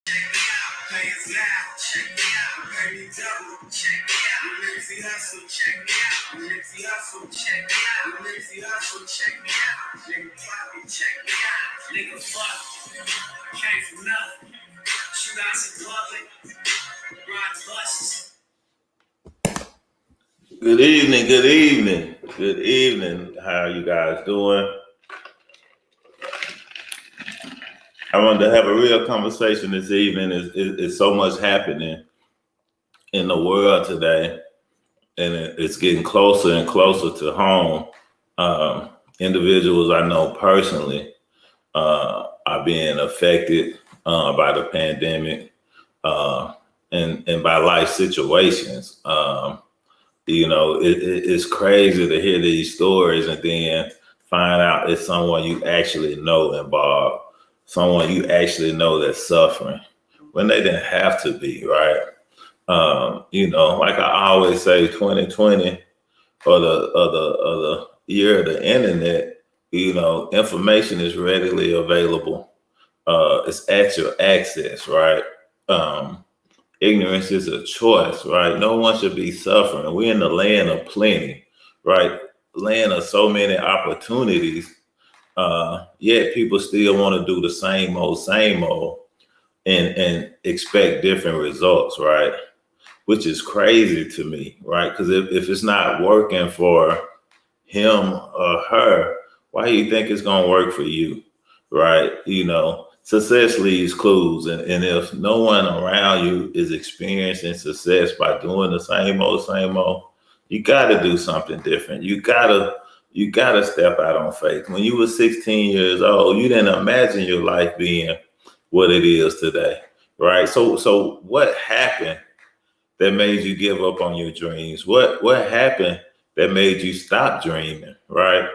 Check me out, players loud. Check me out, Penny Double. Check me out, Nipsey Hussle. Check me out, Nipsey Hussle. Check me out, Nipsey Hussle. Check me out, nigga Poppy. Check me out, nigga fuck. Came from nothing. Shootouts in public. Ride buses. Good evening, good evening, good evening. How are you guys doing? I wanted to have a real conversation this evening. It's so much happening in the world today, and it's getting closer and closer to home. Individuals I know personally are being affected by the pandemic and by life situations. It's crazy to hear these stories and then find out it's someone you actually know involved, someone you actually know that's suffering when they didn't have to be, right? Like I always say, 2020 or the year of the internet, information is readily available. It's at your access, right? Ignorance is a choice, right? No one should be suffering. We're in the land of plenty, right? Land of so many opportunities. Yet people still want to do the same old, and expect different results, right? Which is crazy to me, right? Because if it's not working for him or her, why do you think it's going to work for you, right? Success leaves clues. And if no one around you is experiencing success by doing the same old, you got to do something different. You gotta step out on faith. When you were 16 years old, you didn't imagine your life being what it is today, right? So what happened that made you give up on your dreams? What happened that made you stop dreaming, right?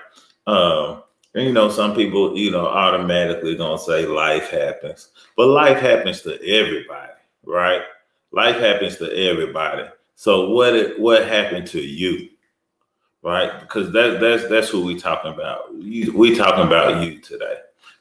Some people, automatically gonna say life happens, but life happens to everybody, right? Life happens to everybody. So what happened to you, right? Because that's who we talking about. We talking about you today.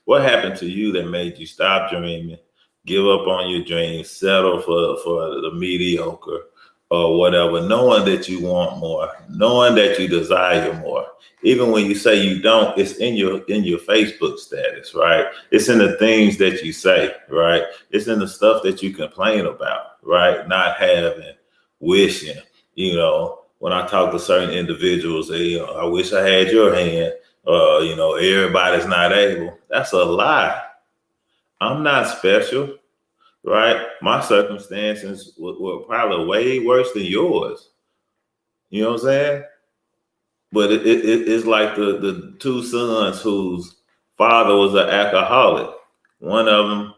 What happened to you that made you stop dreaming, give up on your dreams, settle for the mediocre or whatever, knowing that you want more, knowing that you desire more. Even when you say you don't, it's in your Facebook status, right? It's in the things that you say, right? It's in the stuff that you complain about, right? Not having, wishing, when I talk to certain individuals, they, I wish I had your hand. Everybody's not able. That's a lie. I'm not special, right? My circumstances were probably way worse than yours. You know what I'm saying? But it's like the two sons whose father was an alcoholic. One of them,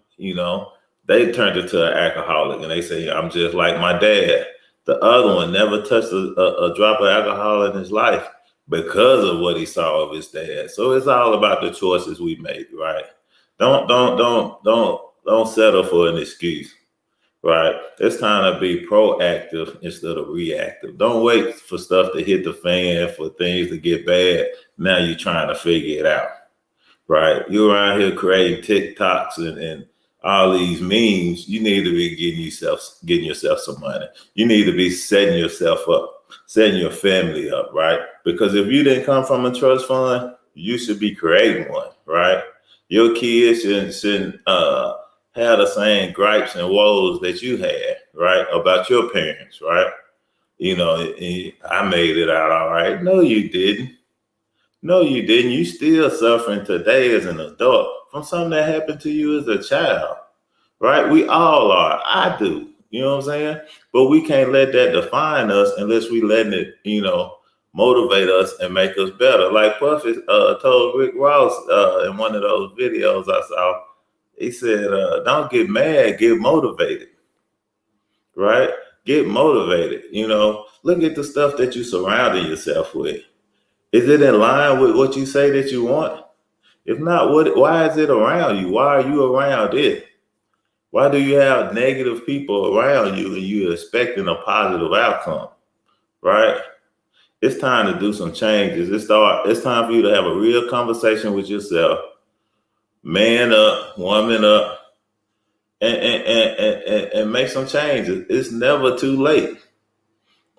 they turned into an alcoholic, and they say, I'm just like my dad. The other one never touched a drop of alcohol in his life because of what he saw of his dad. So it's all about the choices we make, right? Don't settle for an excuse, right? It's time to be proactive instead of reactive. Don't wait for stuff to hit the fan, for things to get bad. Now you're trying to figure it out, right? You're around here creating TikToks and all these memes. You need to be getting yourself some money. You need to be setting yourself up, setting your family up, right? Because if you didn't come from a trust fund, you should be creating one, right? Your kids shouldn't have the same gripes and woes that you had, right? About your parents, right? I made it out all right. No, you didn't. No, you didn't. You still suffering today as an adult from something that happened to you as a child, right? We all are. I do. You know what I'm saying? But we can't let that define us unless we letting it, motivate us and make us better. Like Buffett told Rick Ross in one of those videos I saw, he said, don't get mad, get motivated, right? Get motivated. Look at the stuff that you surrounding yourself with. Is it in line with what you say that you want? If not, why is it around you? Why are you around it? Why do you have negative people around you and you're expecting a positive outcome, right? It's time to do some changes. It's time for you to have a real conversation with yourself. Man up, woman up, and make some changes. It's never too late.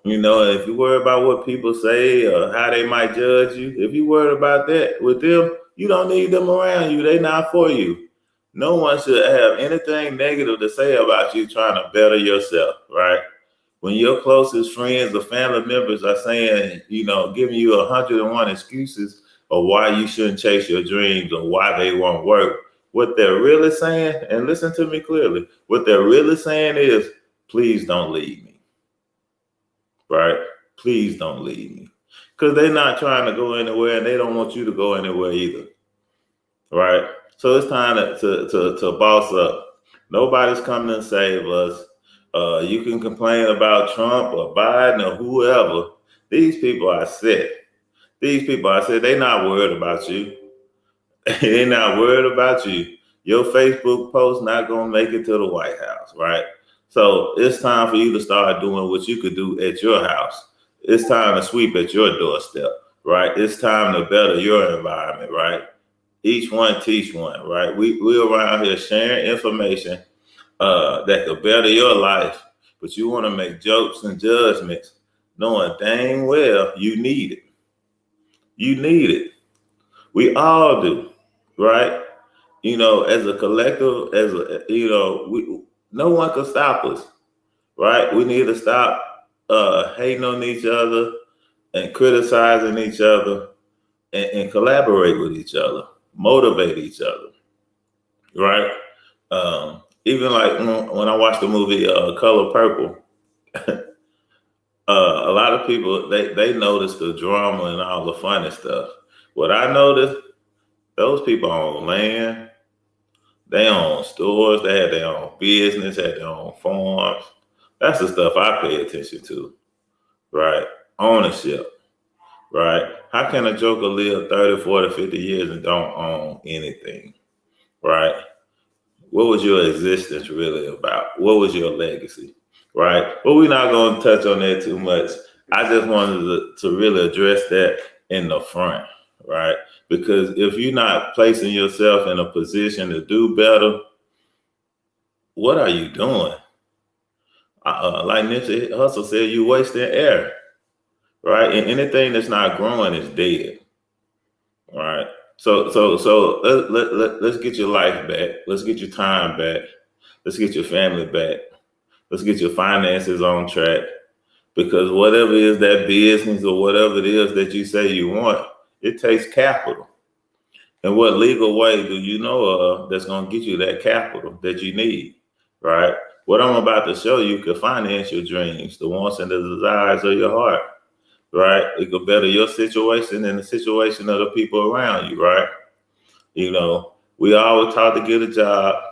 If you worry about what people say or how they might judge you, if you worry about that with them, you don't need them around you. They not for you. No one should have anything negative to say about you trying to better yourself, right? When your closest friends or family members are saying, giving you 101 excuses of why you shouldn't chase your dreams or why they won't work, what they're really saying, and listen to me clearly, what they're really saying is, please don't leave me, right? Please don't leave me. Because they're not trying to go anywhere and they don't want you to go anywhere either, right? So it's time to boss up. Nobody's coming to save us. You can complain about Trump or Biden or whoever. These people are sick. These people are sick. They're not worried about you. They're not worried about you. Your Facebook post not gonna make it to the White House, right? So it's time for you to start doing what you could do at your house. It's time to sweep at your doorstep, right? It's time to better your environment, right? Each one teach one, right? We're around here sharing information that could better your life, but you want to make jokes and judgments, knowing dang well you need it. You need it. We all do, right? As a collective, no one can stop us, right? We need to stop hating on each other and criticizing each other and collaborate with each other, motivate each other, right? Even like when I watched the movie Color Purple, a lot of people they noticed the drama and all the funny stuff. What I noticed, those people own land, they own stores, they had their own business, had their own farms. That's the stuff I pay attention to, right? Ownership, right? How can a joker live 30, 40, 50 years and don't own anything, right? What was your existence really about? What was your legacy, right? But we're not going to touch on that too much. I just wanted to really address that in the front, right? Because if you're not placing yourself in a position to do better, what are you doing? Like Nipsey Hussle said, you wasting air, right? And anything that's not growing is dead, right? So let's get your life back. Let's get your time back. Let's get your family back. Let's get your finances on track, because whatever it is that business or whatever it is that you say you want, it takes capital. And what legal way do you know of that's going to get you that capital that you need, right? What I'm about to show you could finance your dreams, the wants and the desires of your heart, right? It could better your situation and the situation of the people around you, right? We always taught to get a job.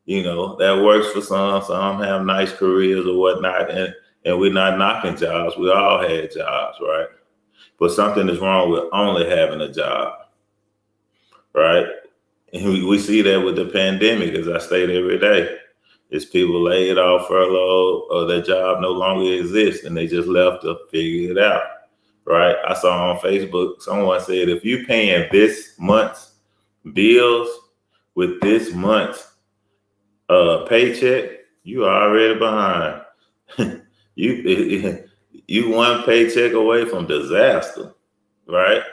That works for some. Some have nice careers or whatnot, and we're not knocking jobs. We all had jobs, right? But something is wrong with only having a job, right? And we see that with the pandemic, as I state every day. It's people laid off, furloughed, or their job no longer exists, and they just left to figure it out, right? I saw on Facebook, someone said, if you're paying this month's bills with this month's paycheck, you are already behind. you one paycheck away from disaster, right?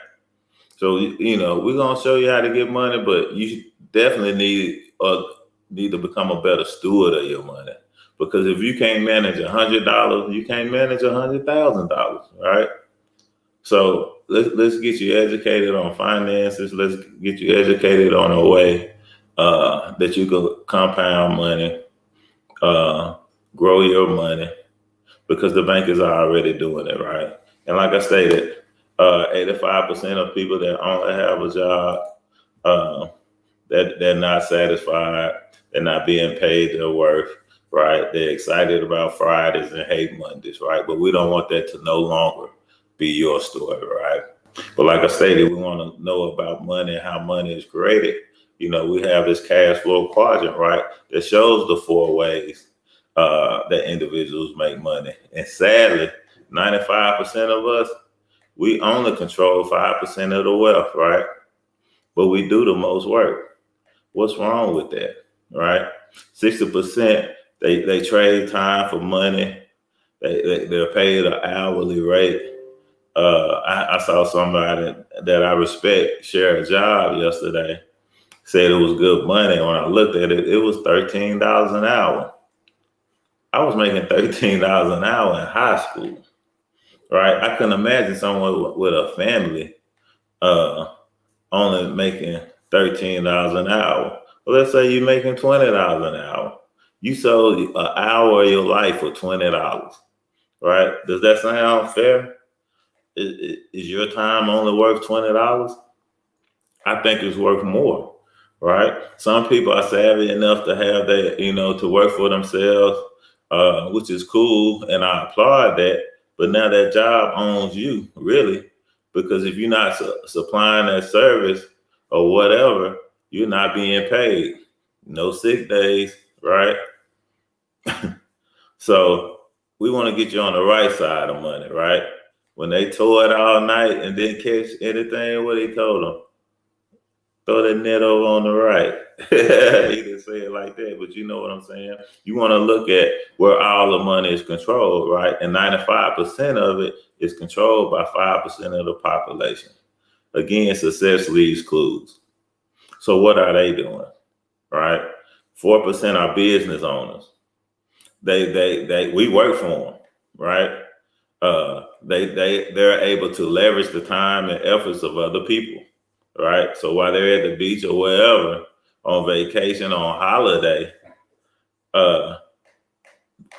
So we're gonna show you how to get money, but you definitely need to become a better steward of your money. Because if you can't manage $100, you can't manage $100,000, right? So let's get you educated on finances. Let's get you educated on a way that you can compound money, grow your money, because the bank is already doing it, right? And like I stated, 85% of people that only have a job, that they're not satisfied, they're not being paid their worth, right? They're excited about Fridays and hate Mondays, right? But we don't want that to no longer be your story, right? But like I stated, we want to know about money and how money is created. We have this cash flow quadrant, right, that shows the 4 ways that individuals make money. And sadly, 95% of us, we only control 5% of the wealth, right? But we do the most work. What's wrong with that? right? 60% they trade time for money. They're paid an hourly rate. I saw somebody that I respect share a job yesterday. Said it was good money. When I looked at it, it was $13 an hour. I was making $13 an hour in high school, right? I couldn't imagine someone with a family uh, only making $13 an hour. Well, let's say you're making $20 an hour. You sold an hour of your life for $20, right? Does that sound fair? Is your time only worth $20? I think it's worth more, right? Some people are savvy enough to have that, to work for themselves, which is cool, and I applaud that. But now that job owns you, really, because if you're not supplying that service or whatever, you're not being paid. No sick days, right? So we want to get you on the right side of money, right? When they toiled all night and didn't catch anything, what he told them? Throw that net over on the right. He didn't say it like that, but you know what I'm saying? You want to look at where all the money is controlled, right? And 95% of it is controlled by 5% of the population. Again, success leaves clues. So what are they doing, right? 4% are business owners. We work for them, right? They're able to leverage the time and efforts of other people, right? So while they're at the beach or wherever, on vacation, on holiday,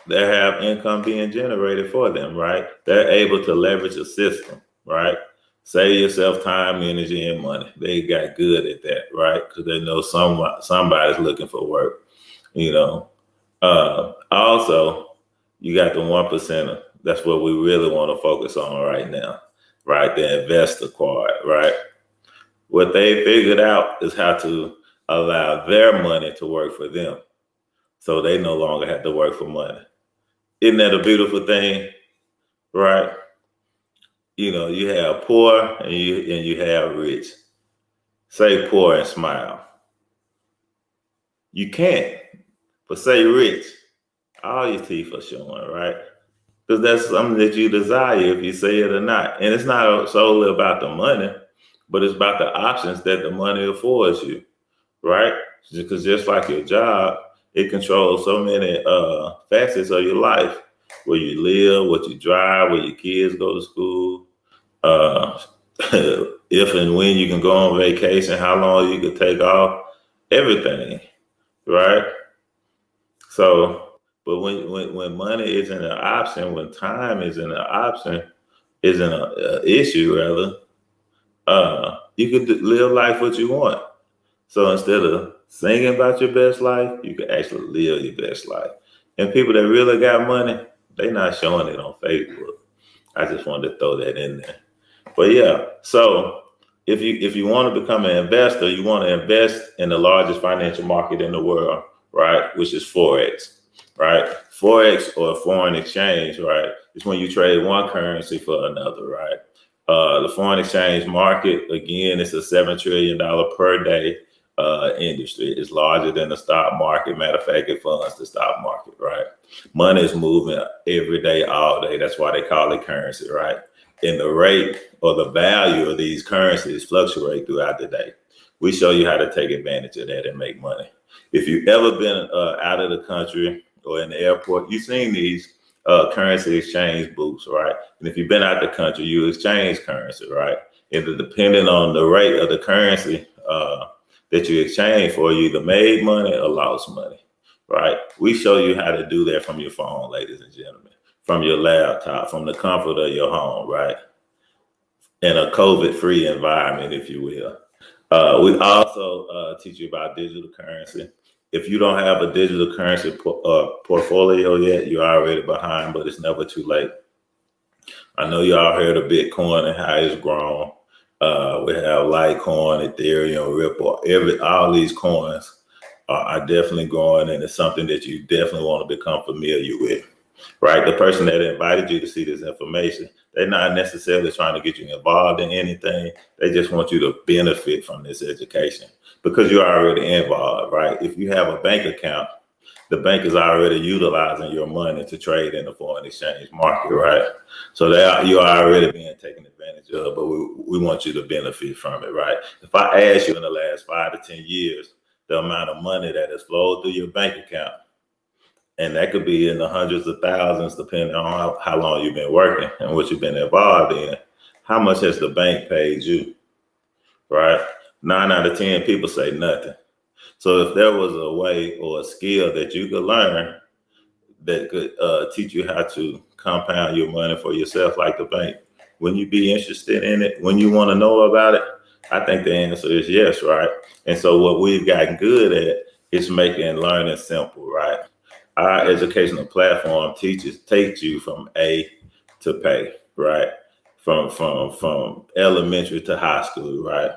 they have income being generated for them, right? They're able to leverage a system, right? Save yourself time, energy, and money. They got good at that, right? Because they know somebody's looking for work, Also, you got the 1%er. That's what we really want to focus on right now, right? The investor part, right? What they figured out is how to allow their money to work for them, so they no longer have to work for money. Isn't that a beautiful thing, right? You have poor and you have rich. Say poor and smile. You can't, but say rich. All your teeth are showing, right? Because that's something that you desire, if you say it or not. And it's not solely about the money, but it's about the options that the money affords you, right? Because just like your job, it controls so many facets of your life: where you live, what you drive, where your kids go to school, if and when you can go on vacation, how long you can take off, everything, right? So, but when money isn't an option, when time isn't an option, isn't an issue, rather, you can live life what you want. So instead of singing about your best life, you can actually live your best life. And people that really got money, they not showing it on Facebook. I just wanted to throw that in there. But yeah, so if you want to become an investor, you want to invest in the largest financial market in the world, right? Which is Forex, right? Forex, or foreign exchange, right? It's when you trade one currency for another, right? The foreign exchange market, again, it's a $7 trillion per day industry. It's larger than the stock market. Matter of fact, it funds the stock market, right? Money is moving every day, all day. That's why they call it currency, right? And the rate or the value of these currencies fluctuate throughout the day. We show you how to take advantage of that and make money. If you've ever been out of the country or in the airport, you've seen these currency exchange booths, right? And if you've been out the country, you exchange currency, right? And depending on the rate of the currency that you exchange for, you either made money or lost money, right? We show you how to do that from your phone, ladies and gentlemen, from your laptop, from the comfort of your home, right? In a COVID-free environment, if you will. We also teach you about digital currency. If you don't have a digital currency portfolio yet, you're already behind, but it's never too late. I know y'all heard of Bitcoin and how it's grown. We have Litecoin, Ethereum, Ripple. All these coins are definitely growing, and it's something that you definitely want to become familiar with. right? The person that invited you to see this information, they're not necessarily trying to get you involved in anything. They just want you to benefit from this education because you're already involved, right? If you have a bank account, the bank is already utilizing your money to trade in the foreign exchange market, right? So you're already being taken advantage of, but we want you to benefit from it, right? If I ask you in the last 5 to 10 years, the amount of money that has flowed through your bank account, and that could be in the hundreds of thousands, depending on how long you've been working and what you've been involved in, how much has the bank paid you, right? 9 out of 10 people say nothing. So if there was a way or a skill that you could learn that could teach you how to compound your money for yourself like the bank, wouldn't you be interested in it? When you want to know about it? I think the answer is yes, right? And so what we've gotten good at is making learning simple, right? Our educational platform takes you from A to pay, right? From elementary to high school, right?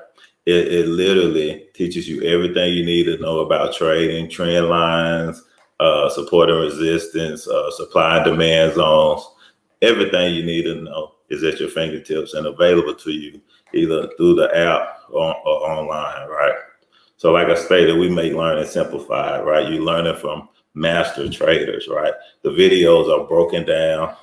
It literally teaches you everything you need to know about trading, trend lines, support and resistance, supply and demand zones. Everything you need to know is at your fingertips and available to you either through the app or online, right? So like I stated, we make learning simplified, right? You're learning from master traders, right? The videos are broken down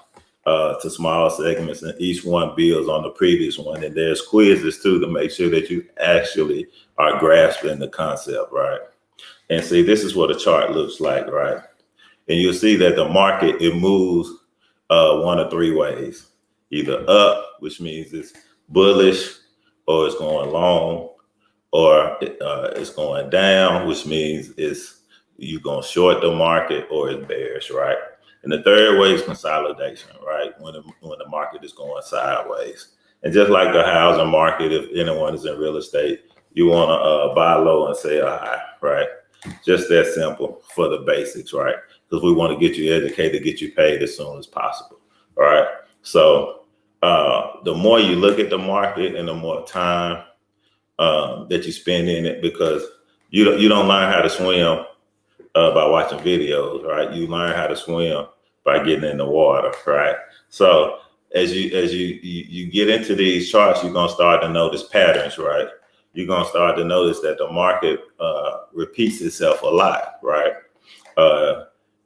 to small segments, and each one builds on the previous one. And there's quizzes too to make sure that you actually are grasping the concept, right? And see, this is what a chart looks like, right? And you'll see that the market, it moves one of three ways: either up, which means it's bullish, or it's going long, or it's going down, which means you're going to short the market, or it's bearish, right? And the third way is consolidation, right? When the market is going sideways. And just like the housing market, if anyone is in real estate, you want to buy low and sell high, right? Just that simple for the basics, right? Because we want to get you educated, get you paid as soon as possible, all right? So the more you look at the market and the more time that you spend in it, because you don't learn how to swim by watching videos, right? You learn how to swim by getting in the water, right? So as you get into these charts, you're gonna start to notice patterns, right? You're gonna start to notice that the market repeats itself a lot, right?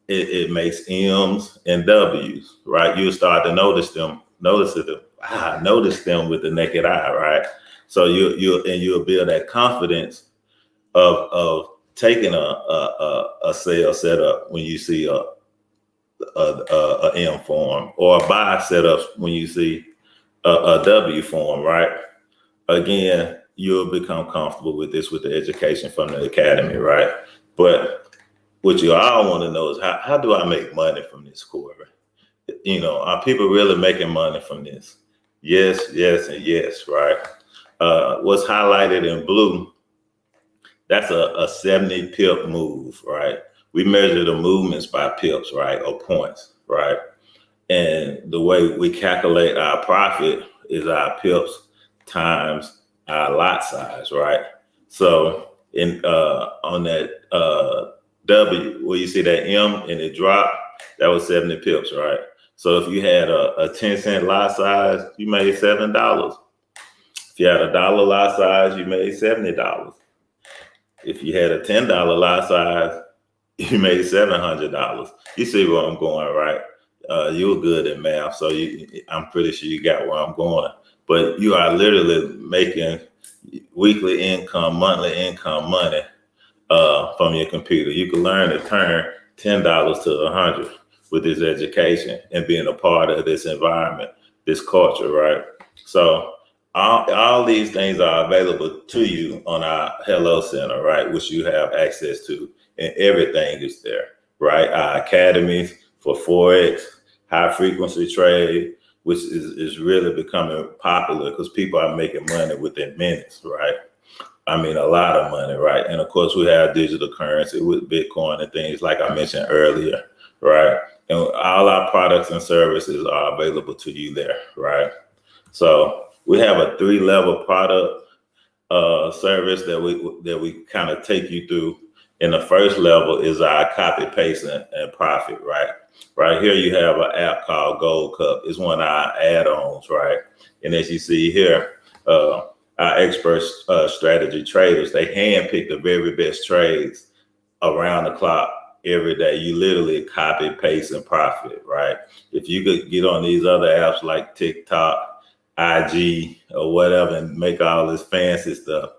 It makes M's and W's, right? You'll start to notice them with the naked eye, right? So you'll build that confidence of taking a sell setup when you see a M form, or a buy setup when you see a W form, right? Again, you'll become comfortable with this with the education from the academy, right? But what you all want to know is how do I make money from this, Corey? You know, are people really making money from this? Yes, yes, and yes, right? What's highlighted in blue, that's a 70 pip move, right? We measure the movements by pips, right? Or points, right? And the way we calculate our profit is our pips times our lot size, right? So on that W, where you see that M and it drop, that was 70 pips, right? So if you had a 10-cent lot size, you made $7. If you had a dollar lot size, you made $70. If you had a $10 lot size, you made $700. You see where I'm going, right? You were good at math, so I'm pretty sure you got where I'm going. But you are literally making weekly income, monthly income money from your computer. You can learn to turn $10 to $100 with this education and being a part of this environment, this culture, right? So all these things are available to you on our Hello Center, right? Which you have access to, and everything is there, right? Our academies for Forex, high frequency trade, which is really becoming popular because people are making money within minutes, right? I mean, a lot of money, right? And of course, we have digital currency with Bitcoin and things like I mentioned earlier, right? And all our products and services are available to you there, right? So we have a 3-level product service that we kind of take you through And the first level is our copy, paste, and profit, right? Right here, you have an app called Gold Cup. It's one of our add-ons, right? And as you see here, our expert strategy traders, they handpick the very best trades around the clock every day. You literally copy, paste, and profit, right? If you could get on these other apps like TikTok, IG, or whatever, and make all this fancy stuff,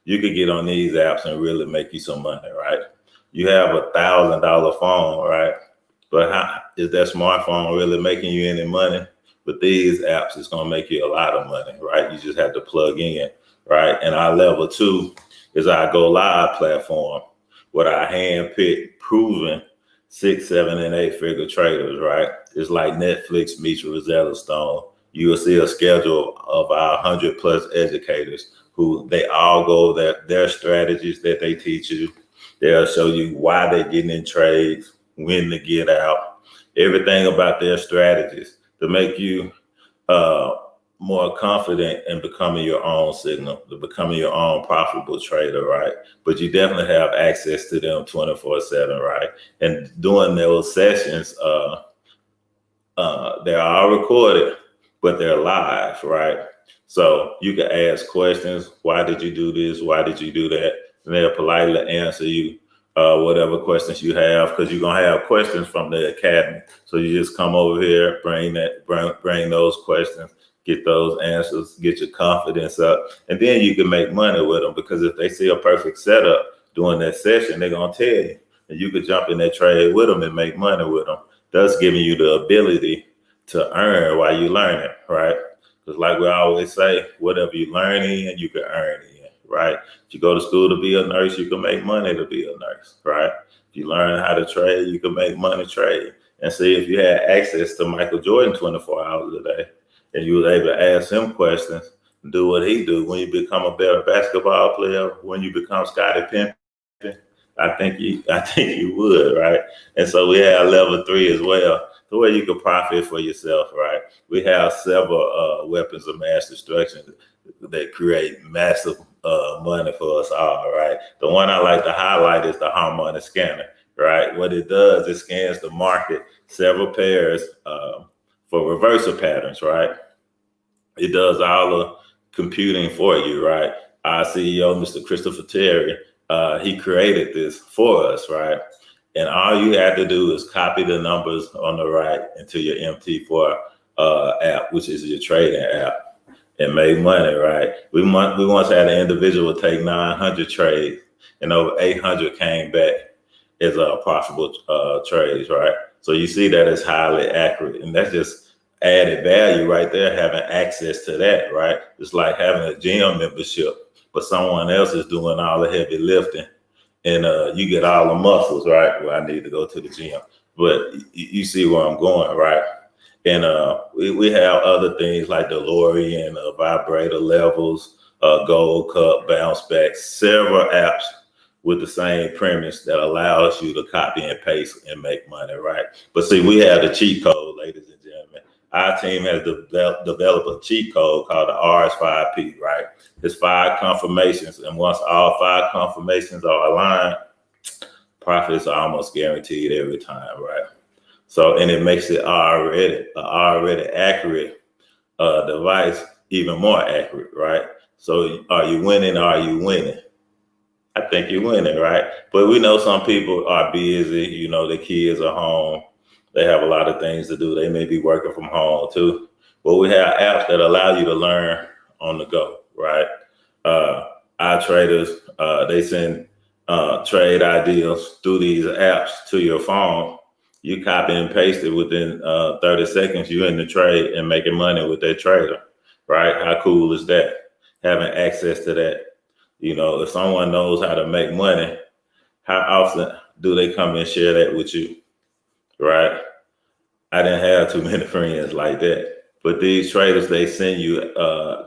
you could get on these apps and really make you some money, right? You have $1,000 phone, right? But how is that smartphone really making you any money? With these apps, it's gonna make you a lot of money, right? You just have to plug in, right? And our level 2 is our Go Live platform with our hand-picked, proven 6, 7, and 8-figure traders, right? It's like Netflix meets Rosetta Stone. You will see a schedule of our 100+ educators who they all go their strategies that they teach you. They'll show you why they're getting in trades, when to get out, everything about their strategies to make you more confident in becoming your own signal, to becoming your own profitable trader, right? But you definitely have access to them 24/7, right? And doing those sessions, they're all recorded, but they're live, right? So you can ask questions. Why did you do this? Why did you do that? And they'll politely answer you whatever questions you have, because you're gonna have questions from the academy. So you just come over here, bring those questions, get those answers, get your confidence up, and then you can make money with them. Because if they see a perfect setup during that session, they're gonna tell you, and you could jump in that trade with them and make money with them. Thus giving you the ability to earn while you learn it, right? Because like we always say, whatever you learn in, you can earn in, right? If you go to school to be a nurse, you can make money to be a nurse, right? If you learn how to trade, you can make money trading. And see, if you had access to Michael Jordan 24 hours a day, and you were able to ask him questions, do what he do, when you become a better basketball player, when you become Scottie Pippen, I think you would, right? And so we have level 3 as well, the way you can profit for yourself, right? We have several weapons of mass destruction that create massive money for us all, right? The one I like to highlight is the Harmonic Scanner, right? What it does, it scans the market, several pairs for reversal patterns, right? It does all the computing for you, right? Our CEO, Mr. Christopher Terry, he created this for us, right? And all you have to do is copy the numbers on the right into your MT4 app, which is your trading app, and make money, right? We once had an individual take 900 trades, and over 800 came back as profitable trades, right? So you see that it's highly accurate, and that's just added value right there, having access to that, right? It's like having a gym membership, but someone else is doing all the heavy lifting, and you get all the muscles, right? Well, I need to go to the gym, but you see where I'm going, right? And we have other things like DeLorean, vibrator levels, Gold Cup, Bounce Back, several apps with the same premise that allows you to copy and paste and make money, right? But see, we have the cheat code, ladies and gentlemen. Our team has developed a cheat code called the RS5P, right? It's 5 confirmations, and once all 5 confirmations are aligned, profits are almost guaranteed every time, right? So, and it makes it already accurate device even more accurate, right? So, are you winning? Are you winning? I think you're winning, right? But we know some people are busy. You know, the kids are home. They have a lot of things to do. They may be working from home too. But we have apps that allow you to learn on the go, right? Our traders, they send trade ideas through these apps to your phone. You copy and paste it within 30 seconds. You're in the trade and making money with that trader, right? How cool is that? Having access to that. You know, if someone knows how to make money, how often do they come and share that with you, right? I didn't have too many friends like that. But these traders, they send you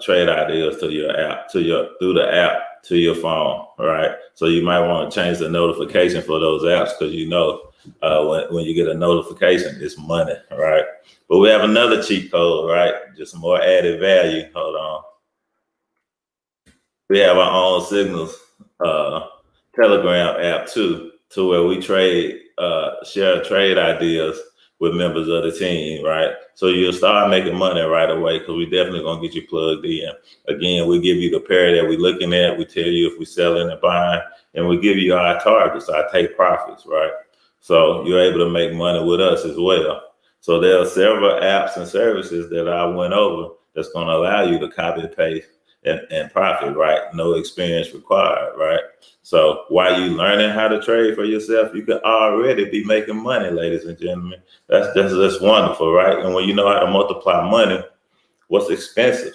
trade ideas to your app, through the app to your phone, right? So you might want to change the notification for those apps, because you know when you get a notification, it's money, right? But we have another cheat code, right? Just more added value. Hold on. We have our own signals Telegram app too, to where we share trade ideas with members of the team, right? So you'll start making money right away because we definitely gonna get you plugged in. Again, we give you the pair that we're looking at. We tell you if we're selling and buying, and we give you our targets, our take profits, right? So you're able to make money with us as well. So there are several apps and services that I went over that's gonna allow you to copy and paste and profit, right? No experience required, right? So while you learning how to trade for yourself, you could already be making money, ladies and gentlemen. That's wonderful, right? And when you know how to multiply money, what's expensive,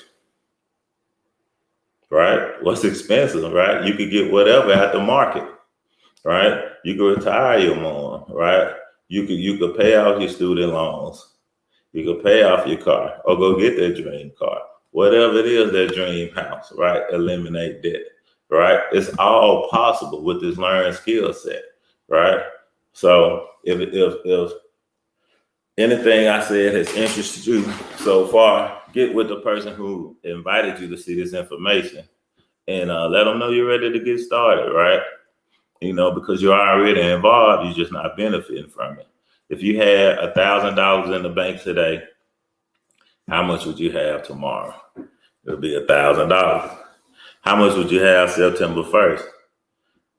right? What's expensive, right? You could get whatever at the market, right? You could retire your mom, right? You could pay off your student loans. You could pay off your car or go get that dream car. Whatever it is, that dream house, right? Eliminate debt, right? It's all possible with this learned skill set, right? So if anything I said has interested you so far, get with the person who invited you to see this information and let them know you're ready to get started, right? Because you're already involved, you're just not benefiting from it. If you had $1,000 in the bank today, how much would you have tomorrow? It'll be $1,000. How much would you have September 1st?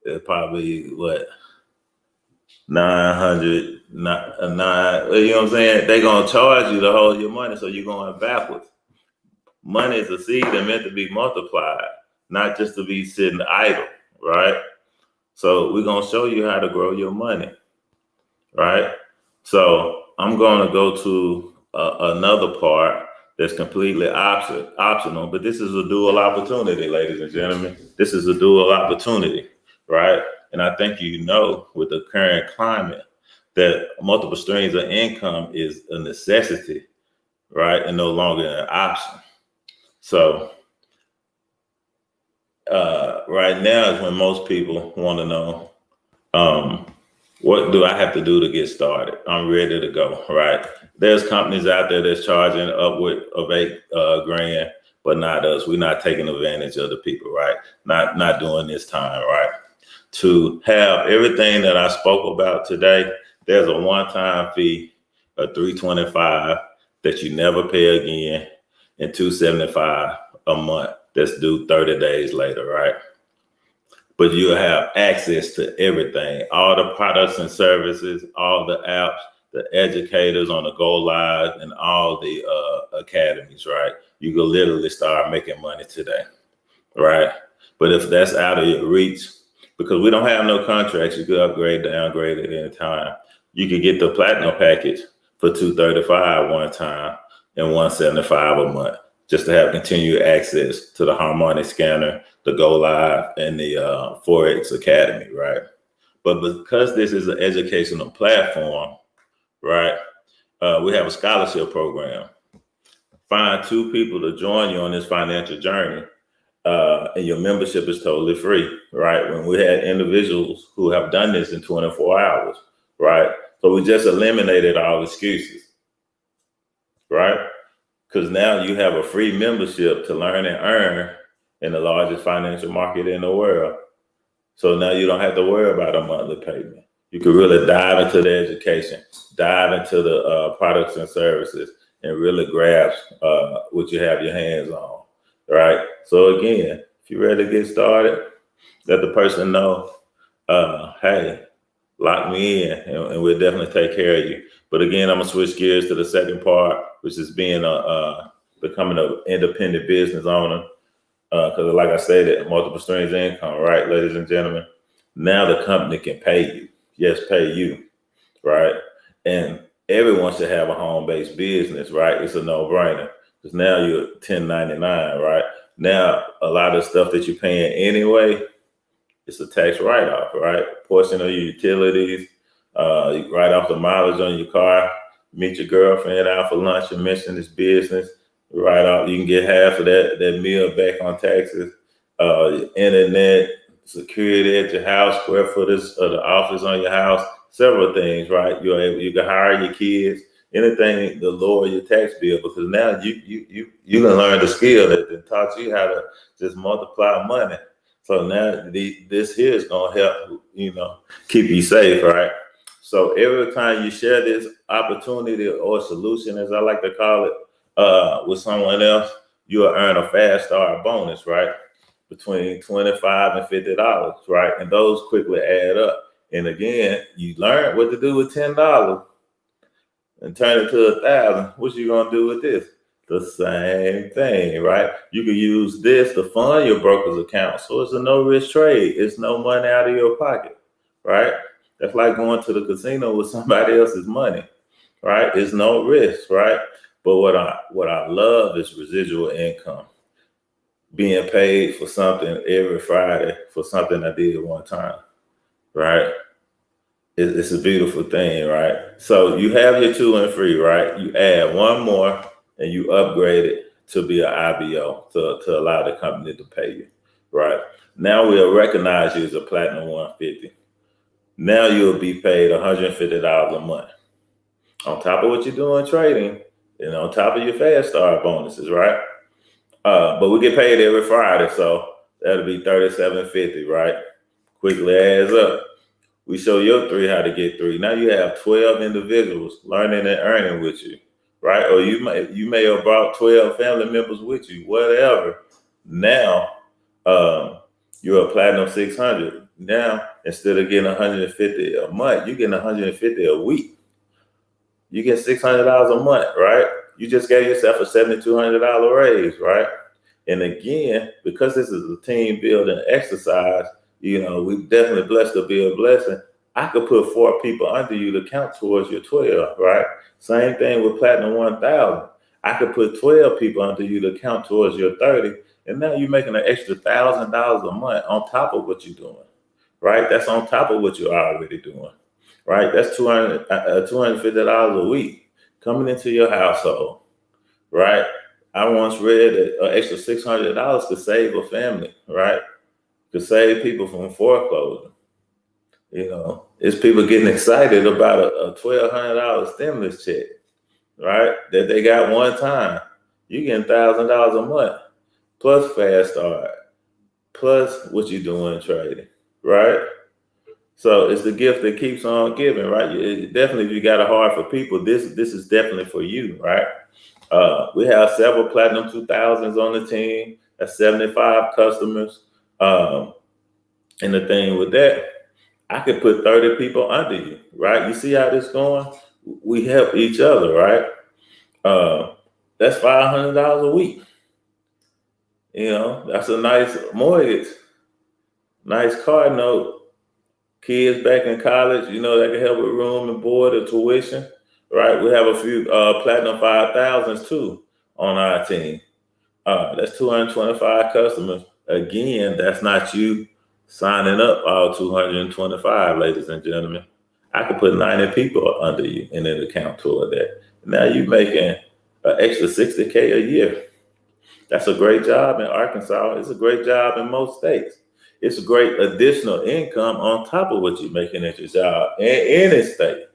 It'll probably what? 900, you know what I'm saying? They're gonna charge you to hold your money, so you're going backwards. Money is a seed that meant to be multiplied, not just to be sitting idle, right? So we're gonna show you how to grow your money, right? So I'm gonna go to another part that's completely optional, but this is a dual opportunity, ladies and gentlemen. This is a dual opportunity, right? And I think with the current climate that multiple streams of income is a necessity, right? And no longer an option. So right now is when most people want to know, what do I have to do to get started? I'm ready to go, right? There's companies out there that's charging upward of $8,000, but not us. We're not taking advantage of the people, right? Not during this time, right? To have everything that I spoke about today, there's a one-time fee of $325 that you never pay again, and $275 a month that's due 30 days later, right? But you'll have access to everything, all the products and services, all the apps, the educators on the Go Live, and all the academies, right? You can literally start making money today, right? But if that's out of your reach, because we don't have no contracts, you could upgrade, downgrade at any time. You could get the platinum package for $235 one time and $175 a month, just to have continued access to the Harmonic Scanner, the Go Live, and the Forex Academy, right? But because this is an educational platform, right, we have a scholarship program. Find 2 people to join you on this financial journey, and your membership is totally free, right? When we had individuals who have done this in 24 hours, right? So we just eliminated all excuses, right? Because now you have a free membership to learn and earn in the largest financial market in the world. So now you don't have to worry about a monthly payment. You can really dive into the education, dive into the products and services, and really grasp what you have your hands on, right? So again, if you're ready to get started, let the person know, hey, lock me in, and we'll definitely take care of you. But again, I'm gonna switch gears to the second part, which is becoming an independent business owner. Because like I said, multiple streams of income, right, ladies and gentlemen? Now the company can pay you. Yes, pay you, right? And everyone should have a home-based business, right? It's a no-brainer. Because now you're 1099, right? Now, a lot of stuff that you're paying anyway, it's a tax write-off, right? Portion of your utilities, you write off the mileage on your car, meet your girlfriend out for lunch and mention this business, write off, you can get half of that meal back on taxes, internet, security at your house, square footage of the office on your house, several things, right? You can hire your kids, anything to lower your tax bill, because now you can learn the skill that taught you how to just multiply money. So now this here is gonna help, keep you safe, right? So every time you share this opportunity or solution, as I like to call it, with someone else, you'll earn a fast start bonus, right? Between $25 and $50, right? And those quickly add up. And again, you learn what to do with $10 and turn it to 1,000. What you gonna do with this? The same thing, right? You can use this to fund your broker's account. So it's a no risk trade. It's no money out of your pocket, right? That's like going to the casino with somebody else's money, right? It's no risk, right? But what I love is residual income. Being paid for something every Friday for something I did one time, right? It's a beautiful thing, right? So you have your 2 and free, right? You add one more and you upgrade it to be an IBO to allow the company to pay you, right? Now we'll recognize you as a Platinum 150. Now you'll be paid $150 a month on top of what you're doing trading and on top of your fast start bonuses, right? But we get paid every Friday, so that'll be $37.50, right? Quickly adds up. We show your 3 how to get 3. Now you have 12 individuals learning and earning with you, right? Or you may have brought 12 family members with you, whatever. Now you're a Platinum 600. Now instead of getting 150 a month, you're getting 150 a week. You get $600 a month, right? You just gave yourself a $7,200 raise, right? And again, because this is a team building exercise, we definitely blessed to be a blessing. I could put 4 people under you to count towards your 12, right? Same thing with Platinum 1000. I could put 12 people under you to count towards your 30, and now you're making an extra $1,000 a month on top of what you're doing, right? That's on top of what you're already doing, right? That's $250 a week coming into your household, right? I once read that an extra $600 could save a family, right? Could save people from foreclosure. It's people getting excited about a $1,200 stimulus check, right? That they got one time. You getting $1,000 a month plus fast start, plus what you doing trading, right? So it's the gift that keeps on giving, right? Definitely, if you got a heart for people, this is definitely for you, right? We have several Platinum 2000s on the team. That's 75 customers. And the thing with that, I could put 30 people under you, right? You see how this going? We help each other, right? That's $500 a week. That's a nice mortgage, nice car note. Kids back in college, they can help with room and board or tuition, right? We have a few Platinum 5000s too on our team. That's 225 customers. Again, that's not you signing up all 225, ladies and gentlemen. I could put 90 people under you and then account toward that. Now you're making an extra $60K a year. That's a great job in Arkansas. It's a great job in most states. It's a great additional income on top of what you're making at your job in any state,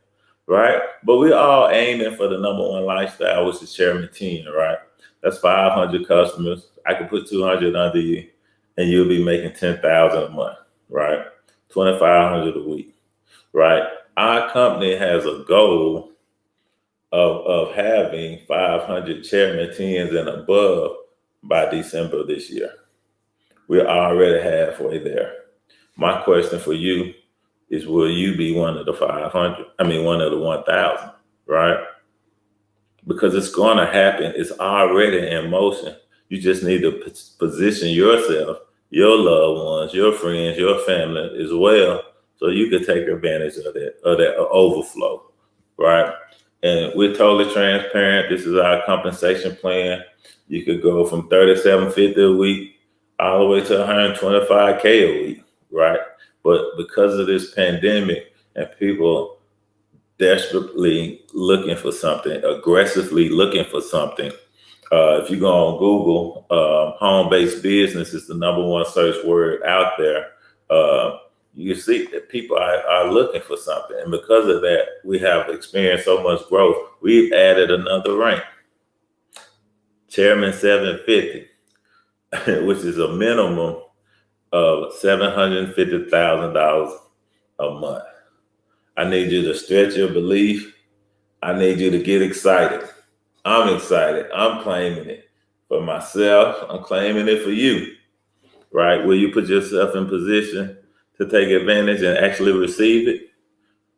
right? But we're all aiming for the number one lifestyle, which is Chairman 10, right? That's 500 customers. I could put 200 under you, and you'll be making $10,000 a month, right? 2,500 a week, right? Our company has a goal of having 500 Chairman 10s and above by December of this year. We're already halfway there. My question for you is, will you be one of the 500? One of the 1,000, right? Because it's going to happen. It's already in motion. You just need to position yourself, your loved ones, your friends, your family as well, so you can take advantage of that overflow, right? And we're totally transparent. This is our compensation plan. You could go from $37.50 a week all the way to $125K a week, right? But because of this pandemic and people desperately looking for something, aggressively looking for something, if you go on Google, home-based business is the number one search word out there. You see that people are looking for something. And because of that, we have experienced so much growth. We've added another rank, Chairman 750. Which is a minimum of $750,000 a month. I need you to stretch your belief. I need you to get excited. I'm excited. I'm claiming it for myself. I'm claiming it for you, right? Will you put yourself in position to take advantage and actually receive it?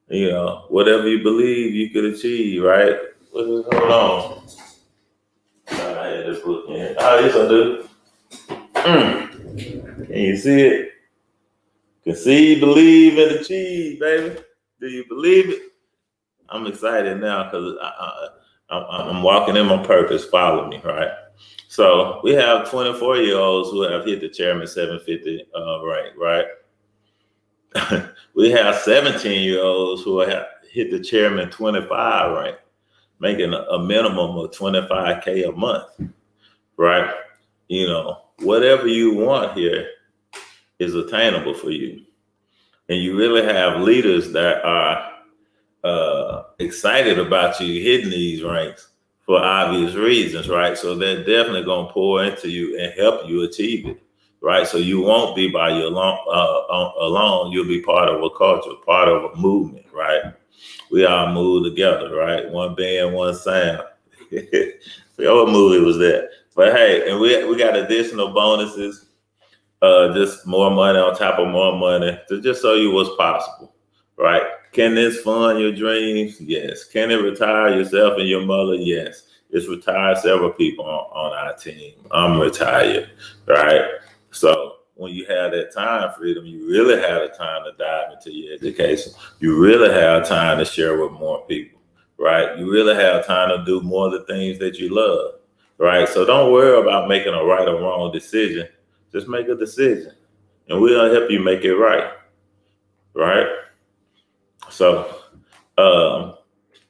You know, whatever you believe you could achieve, right? Hold on. I had this book in. Oh, yes, I do. Can you see it? Conceive, believe, and achieve, baby. Do you believe it? I'm excited now because I'm walking in my purpose. Follow me, right? So we have 24-year-olds who have hit the chairman 750 rank, right? We have 17-year-olds who have hit the chairman 25 rank, making a minimum of 25K a month, right? You know, whatever you want here is attainable for you. And you really have leaders that are excited about you hitting these ranks for obvious reasons, right? So they're definitely going to pour into you and help you achieve it, right? So you won't be by your alone. You'll be part of a culture, part of a movement, right? We all move together, right? One band, one sound. What movie was that? But hey, and we got additional bonuses, just more money on top of more money to just show you what's possible, right? Can this fund your dreams? Yes. Can it retire yourself and your mother? Yes. It's retired several people on our team. I'm retired, right? So when you have that time freedom, you really have the time to dive into your education. You really have time to share with more people, right? You really have time to do more of the things that you love, right? So don't worry about making a right or wrong decision. Just make a decision, and we'll help you make it right, right? So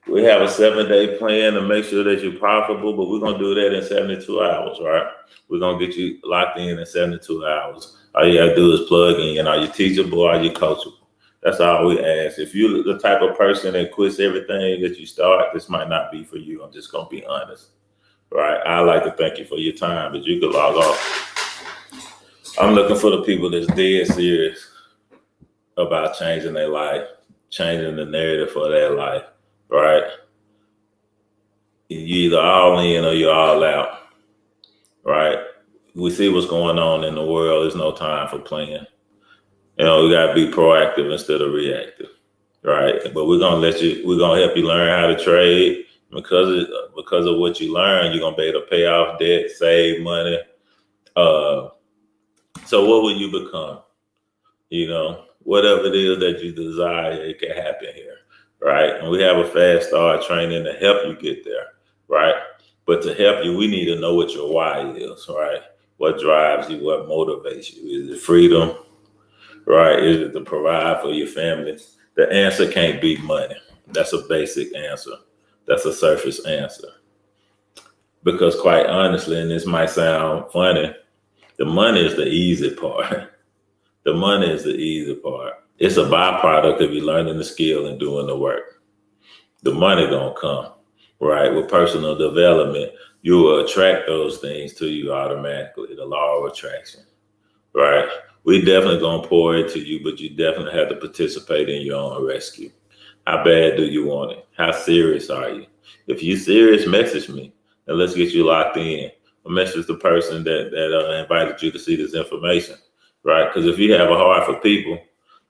we have a 7-day plan to make sure that you're profitable, but we're going to do that in 72 hours, right? We're going to get you locked in 72 hours. All you got to do is plug in. Are you teachable? Are you coachable? That's all we ask. If you're the type of person that quits everything that you start, this might not be for you. I'm just going to be honest, right? I'd like to thank you for your time, but you can log off. I'm looking for the people that's dead serious about changing their life, changing the narrative for their life, right? You're either all in or you're all out, right? We see what's going on in the world. There's no time for playing. You know, we got to be proactive instead of reactive, right? But we're going to help you learn how to trade. Because of what you learn, you're going to be able to pay off debt, save money. So what will you become? You know, whatever it is that you desire, it can happen here, right? And we have a fast start training to help you get there, right? But to help you, we need to know what your why is, right? What drives you? What motivates you? Is it freedom, right? Is it to provide for your family? The answer can't be money. That's a basic answer. That's a surface answer. Because quite honestly, and this might sound funny, the money is the easy part. The money is the easy part. It's a byproduct of you learning the skill and doing the work. The money gonna come, right? With personal development, you will attract those things to you automatically, the law of attraction, right? We definitely gonna pour into you, but you definitely have to participate in your own rescue. How bad do you want it? How serious are you? If you're serious, message me and let's get you locked in. Or message the person that invited you to see this information, right? Because if you have a heart for people,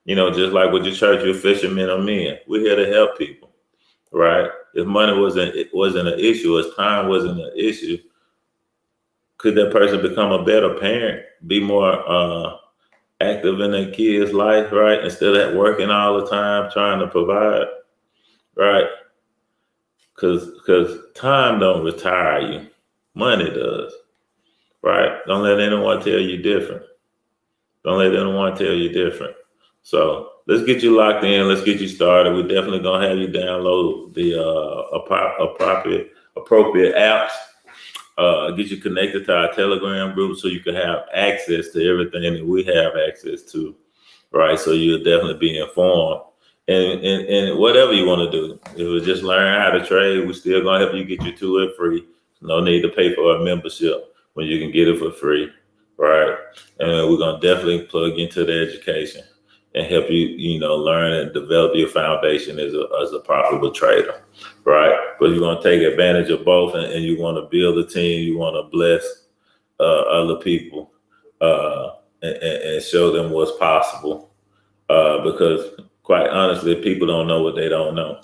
you know, just like with your church, you're fishermen of men. We're here to help people, right? If money wasn't an issue, if time wasn't an issue, could that person become a better parent, be more active in their kid's life, right? Instead of working all the time trying to provide, right? Because time don't retire you. Money does, right? Don't let anyone tell you different. Don't let anyone tell you different. So let's get you locked in. Let's get you started. We're definitely going to have you download the appropriate apps, get you connected to our Telegram group so you can have access to everything that we have access to, right? So you'll definitely be informed. And whatever you want to do, if it's just learn how to trade, we're still going to help you get you to it free. No need to pay for a membership when you can get it for free. right? And we're gonna definitely plug into the education and help you, learn and develop your foundation as a profitable trader, right? But you're gonna take advantage of both, and you want to build a team. You want to bless other people and show them what's possible. Because quite honestly, people don't know what they don't know,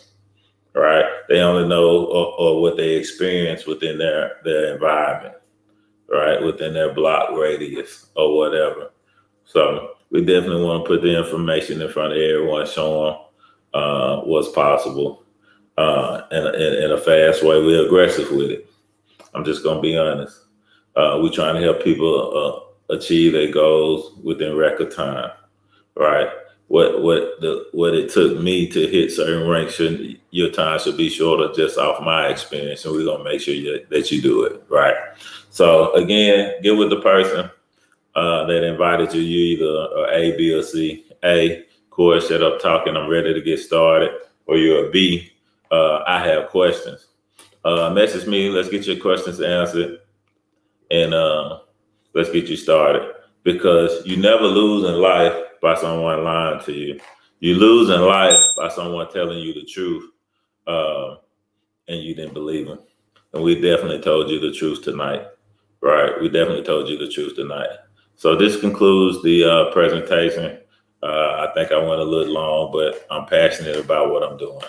right? They only know or what they experience within their environment, right? Within their block radius or whatever. So we definitely want to put the information in front of everyone, show them what's possible in a fast way. We're aggressive with it. I'm just going to be honest. We're trying to help people achieve their goals within record time, right? What it took me to hit certain ranks, your time should be shorter just off my experience, and we're gonna make sure that you do it right. So again, get with the person that invited you. You either A, B, or C. A, Corey, shut up talking. I'm ready to get started. Or you're a B. I have questions. Message me. Let's get your questions answered, and let's get you started. Because you never lose in life by someone lying to you. You lose in life by someone telling you the truth, and you didn't believe them. And we definitely told you the truth tonight, right? We definitely told you the truth tonight. So this concludes the presentation. I think I went a little long, but I'm passionate about what I'm doing,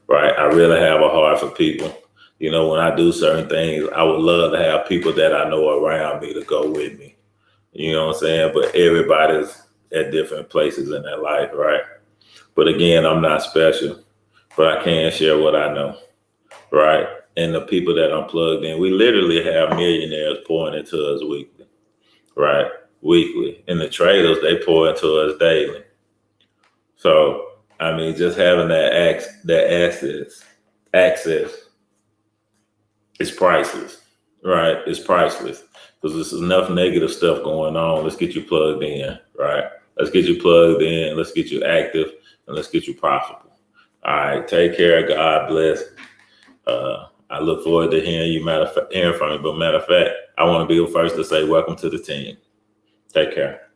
right? I really have a heart for people. When I do certain things, I would love to have people that I know around me to go with me. You know what I'm saying? But everybody's at different places in their life, right? But again, I'm not special, but I can share what I know, right? And the people that I'm plugged in, we literally have millionaires pouring into us weekly, right? Weekly. And the traders, they pour into us daily. So, just having that access is priceless, right? It's priceless. Because there's enough negative stuff going on. Let's get you plugged in, right? Let's get you plugged in. Let's get you active, and let's get you profitable. All right. Take care. God bless. I look forward to hearing from you. But matter of fact, I want to be the first to say welcome to the team. Take care.